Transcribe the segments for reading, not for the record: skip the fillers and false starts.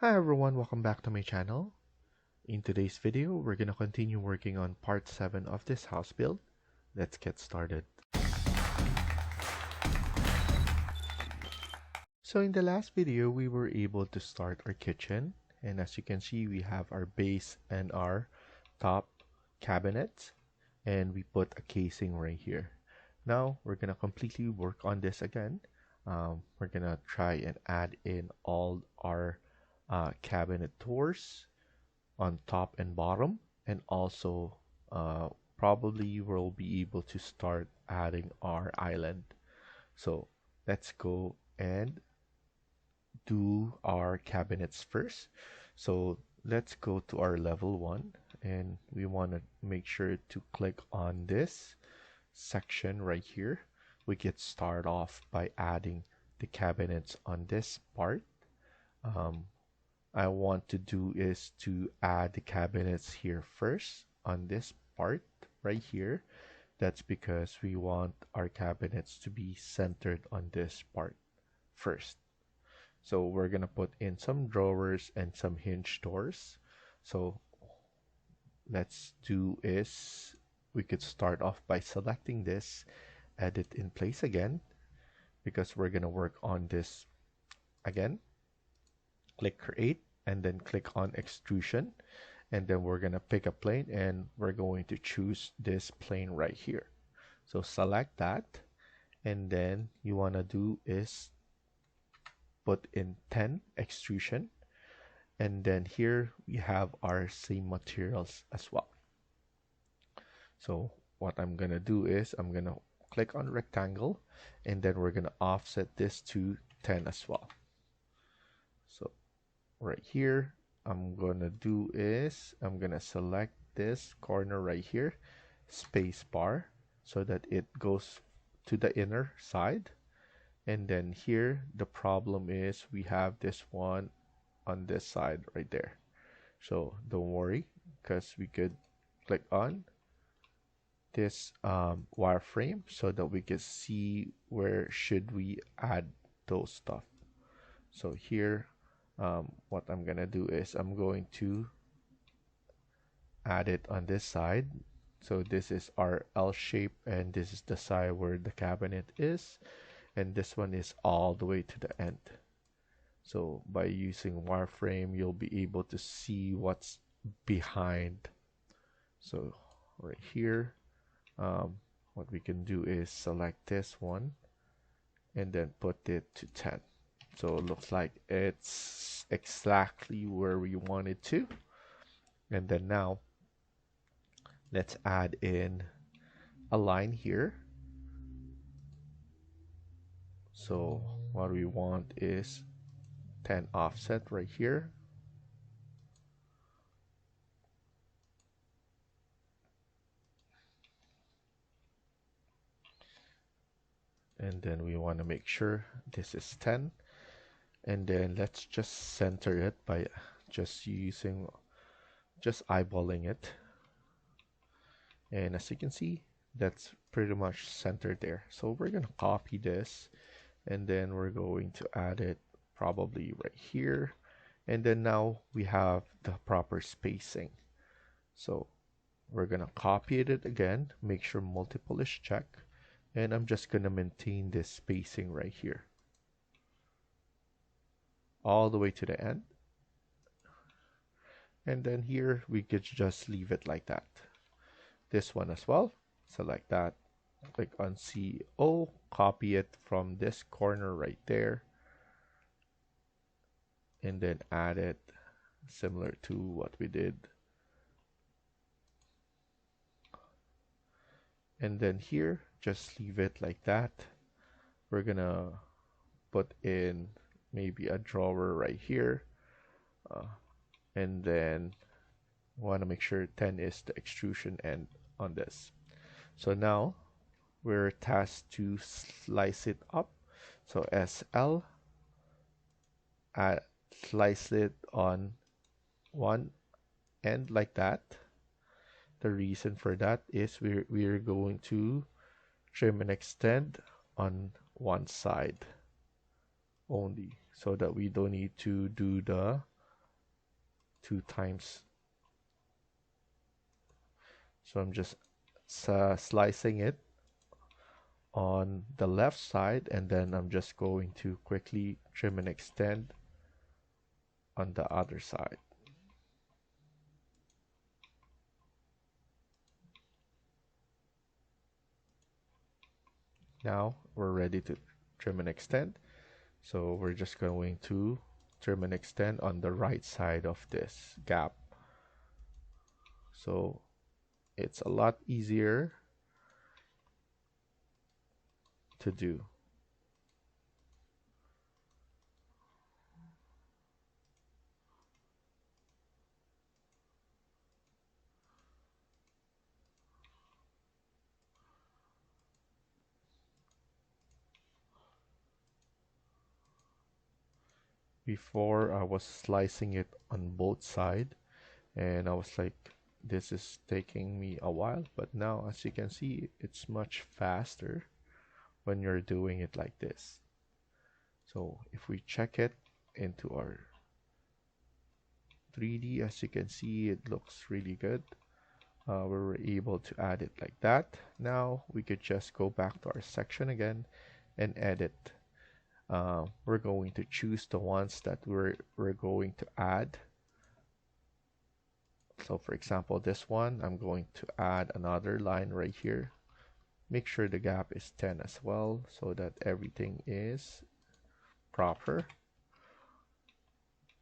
Hi everyone, welcome back to my channel. In today's video, we're gonna continue working on part 7 of this house build. Let's get started. So in the last video, we were able to start our kitchen, and as you can see, we have our base and our top cabinets, and we put a casing right here. Now we're gonna completely work on this again. We're gonna try and add in all our cabinet doors on top and bottom, and also probably we'll be able to start adding our island. So let's go and do our cabinets first. So let's go to our level 1, and we want to make sure to click on this section right here. We get start off by adding the cabinets on this part. I want to do is to add the cabinets here first on this part right here. That's because we want our cabinets to be centered on this part first. So we're gonna put in some drawers and some hinge doors. So let's do is we could start off by selecting this, edit in place again, because we're gonna work on this again. Click create and then click on extrusion, and then we're gonna pick a plane and we're going to choose this plane right here. So select that, and then you want to do is put in 10 extrusion, and then here we have our same materials as well. So what I'm gonna do is I'm gonna click on rectangle, and then we're gonna offset this to 10 as well. So right here, I'm gonna do is I'm gonna select this corner right here, space bar, so that it goes to the inner side. And then here the problem is we have this one on this side right there. So don't worry, because we could click on this wireframe so that we can see where should we add those stuff. So here what I'm gonna do is I'm going to add it on this side. So this is our L shape, and this is the side where the cabinet is, and this one is all the way to the end. So by using wireframe, you'll be able to see what's behind. So right here, what we can do is select this one and then put it to 10. So it looks like it's exactly where we want it to. And then now let's add in a line here. So what we want is 10 offset right here. And then we want to make sure this is 10. And then let's just center it by just eyeballing it. And as you can see, that's pretty much centered there. So we're going to copy this, and then we're going to add it probably right here. And then now we have the proper spacing. So we're going to copy it again, make sure multiple is checked, and I'm just going to maintain this spacing right here all the way to the end. And then here we could just leave it like that. This one as well, select that, click on CO, copy it from this corner right there, and then add it similar to what we did. And then here, just leave it like that. We're gonna put in maybe a drawer right here, and then want to make sure 10 is the extrusion end on this. So now we're tasked to slice it up. So SL, slice it on one end like that. The reason for that is we're going to trim and extend on one side only, so that we don't need to do the 2 times. So I'm just slicing it on the left side, and then I'm just going to quickly trim and extend on the other side. Now we're ready to trim and extend. So we're just going to trim and extend on the right side of this gap. So it's a lot easier to do. Before I was slicing it on both sides, and I was like, this is taking me a while, but now as you can see, it's much faster when you're doing it like this. So if we check it into our 3D, as you can see, it looks really good. We were able to add it like that. Now we could just go back to our section again and edit. We're going to choose the ones that we're going to add. So for example, this one, I'm going to add another line right here. Make sure the gap is 10 as well, so that everything is proper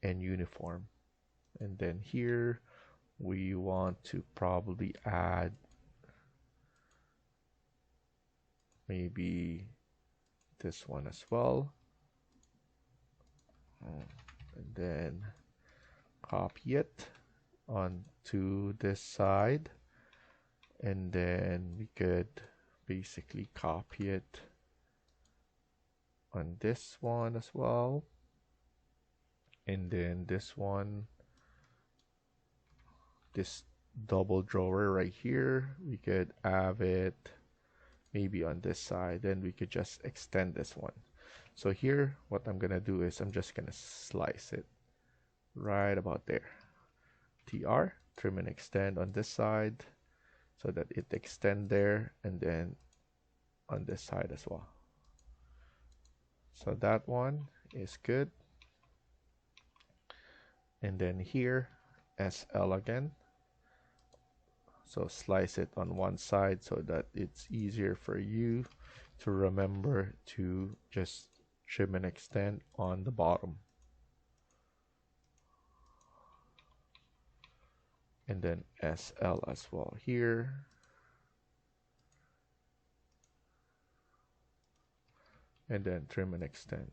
and uniform. And then here we want to probably add maybe this one as well, and then copy it onto this side, and then we could basically copy it on this one as well, and then this one, this double drawer right here, we could have it maybe on this side, then we could just extend this one. So here what I'm gonna do is I'm just gonna slice it right about there. TR, trim and extend on this side so that it extend there, and then on this side as well. So that one is good. And then here, SL again. So slice it on one side so that it's easier for you to remember to just trim and extend on the bottom. And then SL as well here. And then trim and extend.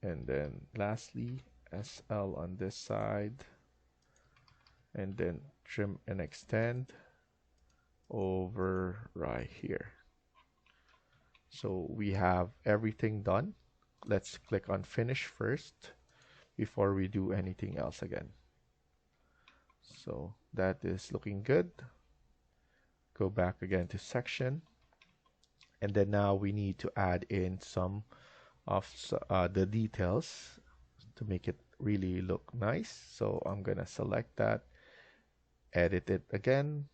And then lastly, SL on this side. And then trim and extend over right here. So we have everything done. Let's click on finish first before we do anything else again. So that is looking good. Go back again to section, and then now we need to add in some of the details to make it really look nice. So I'm gonna select that, edit it again.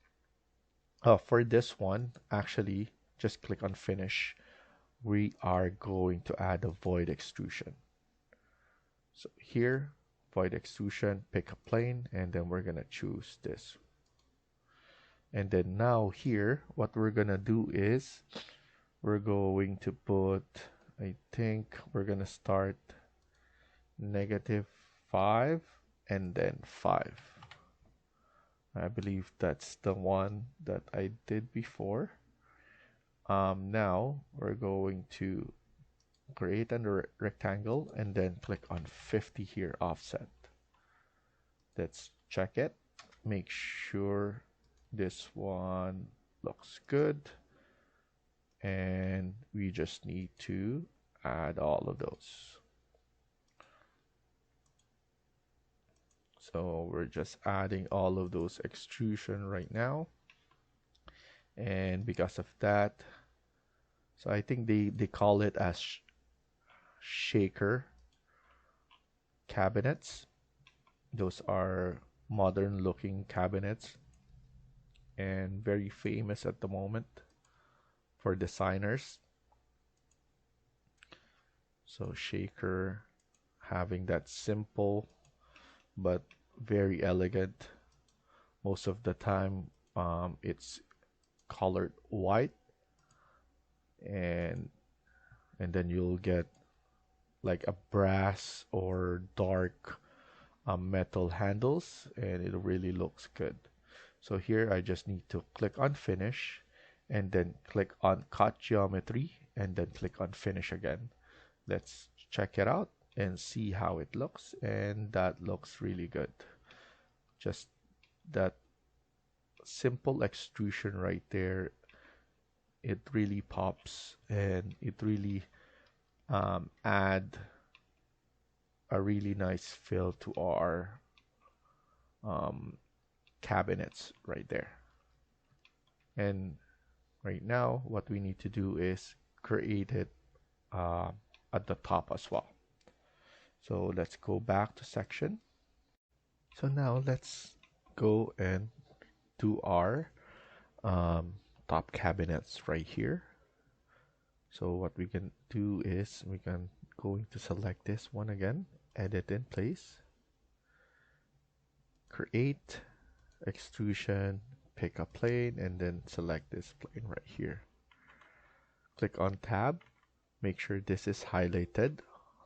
For this one, actually just click on finish. We are going to add a void extrusion. So here, void extrusion, pick a plane, and then we're gonna choose this. And then now here, what we're gonna do is we're going to put, I think we're gonna start -5 and then 5. I believe that's the one that I did before. Now we're going to create a rectangle and then click on 50 here, offset. Let's check it. Make sure this one looks good. And we just need to add all of those. So we're just adding all of those extrusion right now. And because of that, So I think they call it as shaker cabinets. Those are modern looking cabinets and very famous at the moment for designers. So shaker, having that simple but very elegant. Most of the time it's colored white, and then you'll get like a brass or dark metal handles, and it really looks good. So here I just need to click on finish and then click on cut geometry and then click on finish again. Let's check it out and see how it looks, and that looks really good. Just that simple extrusion right there, it really pops, and it really add a really nice feel to our cabinets right there. And right now what we need to do is create it at the top as well. So let's go back to section. So now let's go and do our top cabinets right here. So what we can do is we can going to select this one again, edit in place, create, extrusion, pick a plane, and then select this plane right here. Click on tab, make sure this is highlighted.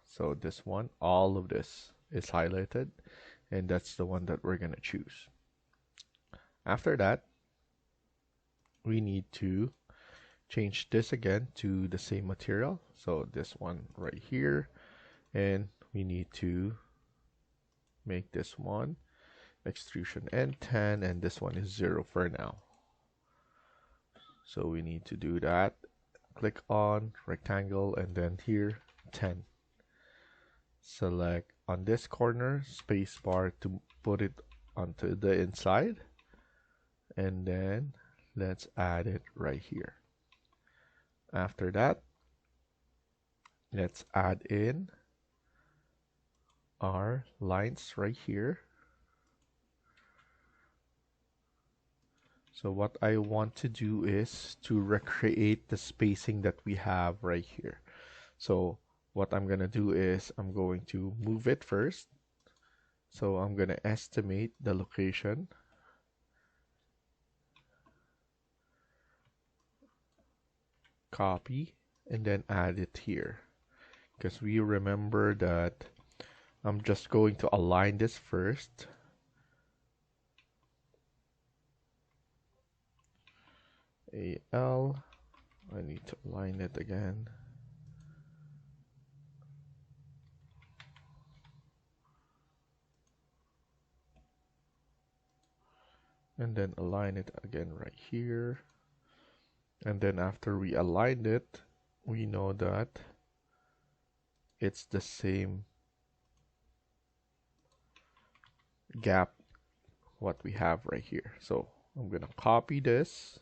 So this one, all of this is highlighted, and that's the one that we're gonna choose. After that, we need to change this again to the same material. So this one right here, and we need to make this one extrusion N10, and this one is 0 for now. So we need to do that. Click on rectangle and then here 10. Select on this corner spacebar to put it onto the inside, and then let's add it right here. After that, let's add in our lines right here. So what I want to do is to recreate the spacing that we have right here. So what I'm gonna do is I'm going to move it first. So I'm gonna estimate the location. Copy and then add it here, because we remember that I'm just going to align this first. AL, I need to align it again. And then align it again right here. And then after we aligned it, we know that it's the same gap what we have right here. So I'm gonna copy this,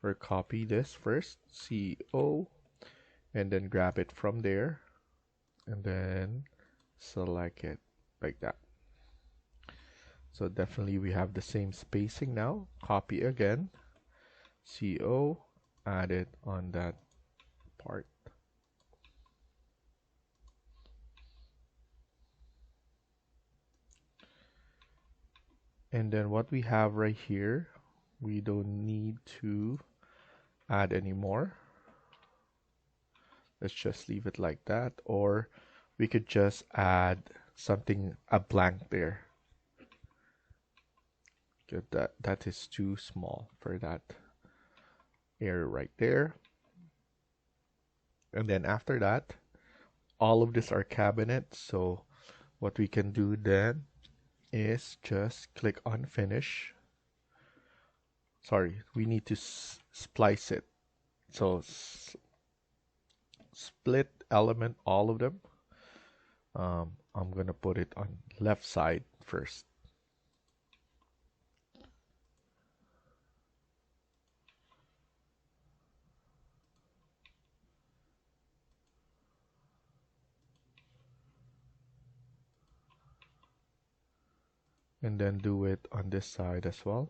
or copy this first, CO, and then grab it from there, and then select it like that. So definitely we have the same spacing now. Copy again, CO, add it on that part. And then what we have right here, we don't need to add any more. Let's just leave it like that, or we could just add something, a blank there. Good, that is too small for that area right there. And then after that, all of these are cabinets. So what we can do then is just click on finish. Sorry, we need to splice it. So split element, all of them. I'm gonna put it on left side first. and then do it on this side as well.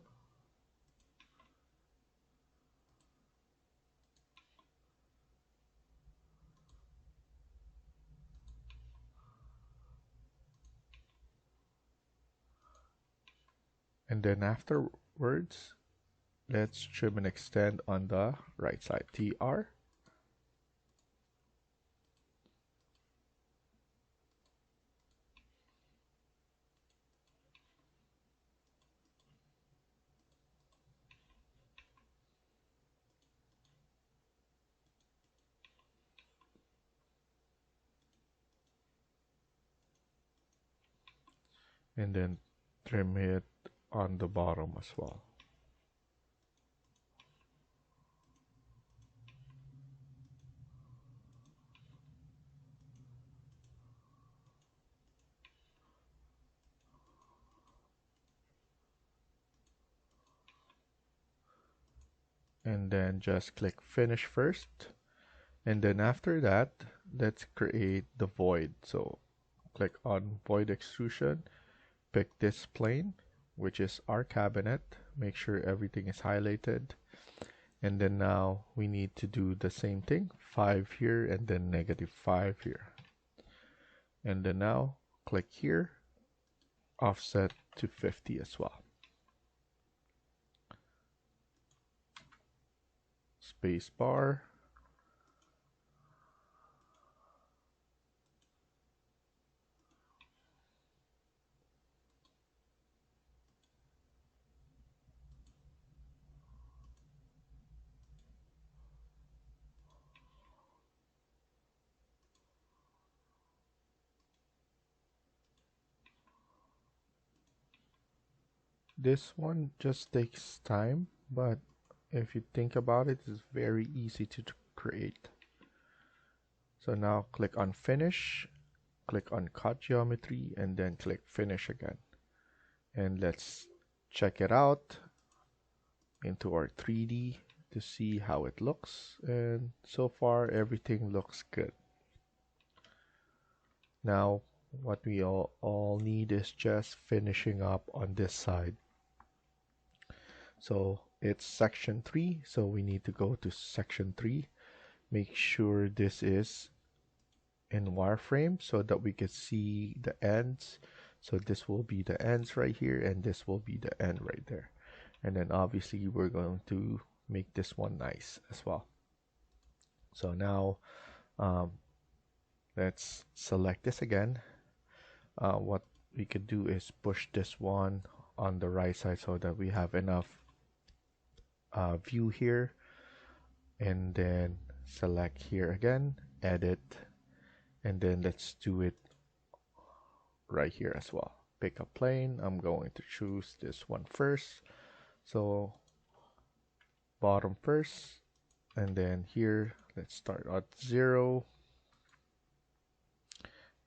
And then afterwards, let's trim and extend on the right side. TR. And then trim it on the bottom as well. And then just click finish first. And then after that, let's create the void. So click on void extrusion, pick this plane, which is our cabinet. Make sure everything is highlighted. And then now we need to do the same thing, 5 here and then -5 here. And then now click here, offset to 50 as well. Space bar. This one just takes time, but if you think about it, it's very easy to create. So now click on finish, click on cut geometry, and then click finish again. And let's check it out into our 3D to see how it looks. And so far everything looks good. Now what we all need is just finishing up on this side. So it's section 3, so we need to go to section 3. Make sure this is in wireframe so that we can see the ends. So this will be the ends right here, and this will be the end right there. And then obviously we're going to make this one nice as well. So now let's select this again. What we could do is push this one on the right side so that we have enough view here, and then select here again, edit, and then let's do it right here as well. Pick a plane. I'm going to choose this one first, so bottom first, and then here let's start at 0,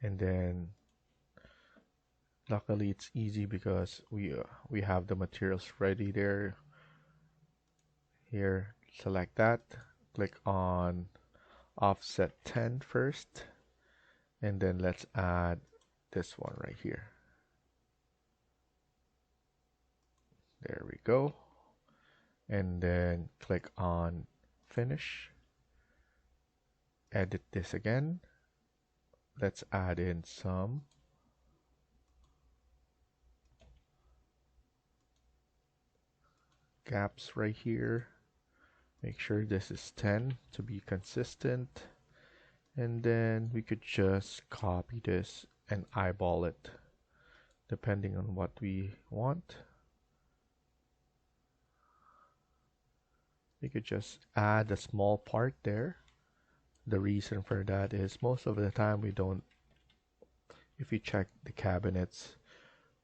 and then luckily it's easy because we have the materials ready there. Here, select that, click on offset 10 first, and then let's add this one right here. There we go. And then click on finish, edit this again. Let's add in some gaps right here. Make sure this is 10 to be consistent, and then we could just copy this and eyeball it depending on what we want. You could just add a small part there. The reason for that is most of the time we don't, if you check the cabinets,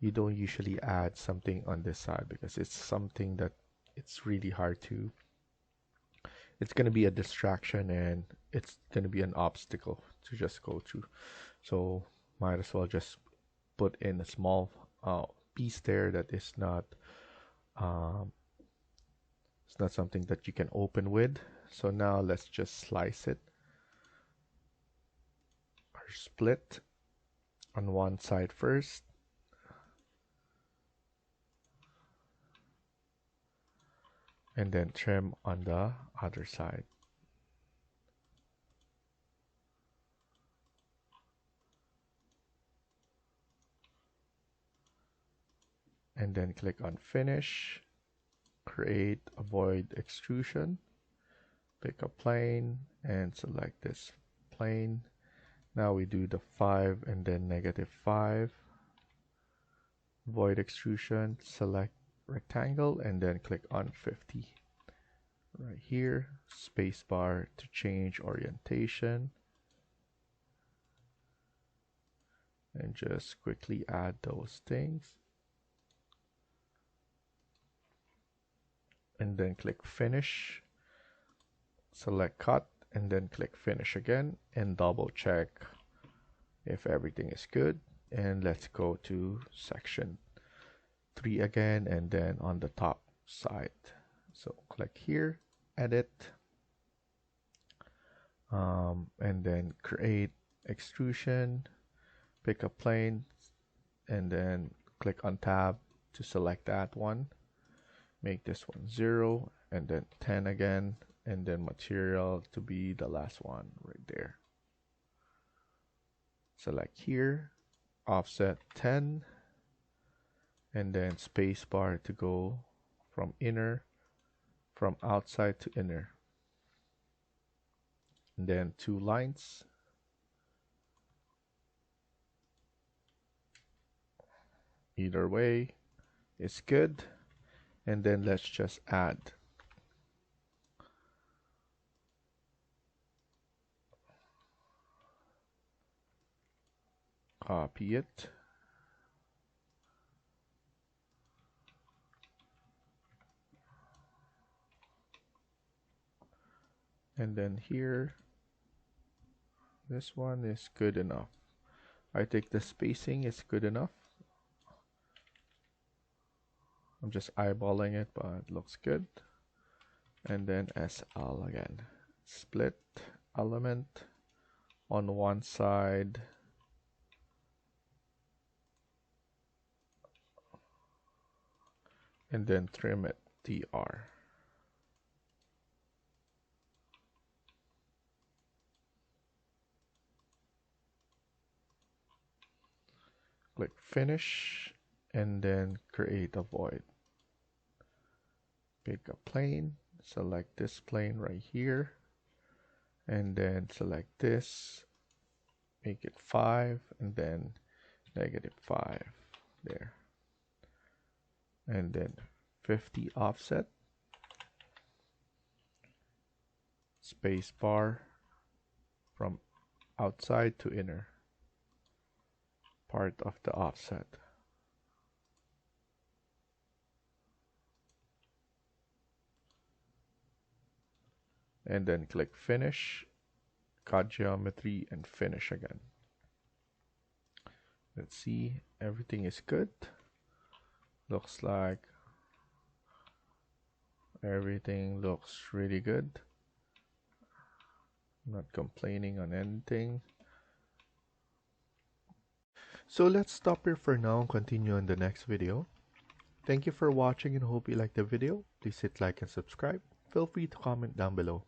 you don't usually add something on this side because it's something that it's really hard to, it's going to be a distraction and it's going to be an obstacle to just go through. So might as well just put in a small piece there that is not it's not something that you can open with. So now let's just slice it or split on one side first, and then trim on the other side. And then click on finish, create a void extrusion, pick a plane and select this plane. Now we do the 5 and then -5. Void extrusion, select rectangle and then click on 50. Right here, spacebar to change orientation. And just quickly add those things. And then click finish, select cut and then click finish again and double check if everything is good. And let's go to section 3 again and then on the top side. So click here, edit, and then create extrusion, pick a plane and then click on tab to select that one. Make this one 0 and then 10 again, and then material to be the last one right there. Select here, offset 10, and then spacebar to go from outside to inner. And then 2 lines. Either way is good. And then let's just add. Copy it. And then here, this one is good enough. I think the spacing is good enough. I'm just eyeballing it, but it looks good. And then SL again. Split element on one side. And then trim it, TR. Click finish and then create a void. Pick a plane, select this plane right here, and then select this, make it 5 and then -5 there. And then 50 offset, space bar from outside to inner, part of the offset. And then click finish, cut geometry and finish again. Let's see, everything is good. Looks like everything looks really good. I'm not complaining on anything. So let's stop here for now and continue on the next video. Thank you for watching and hope you liked the video. Please hit like and subscribe. Feel free to comment down below.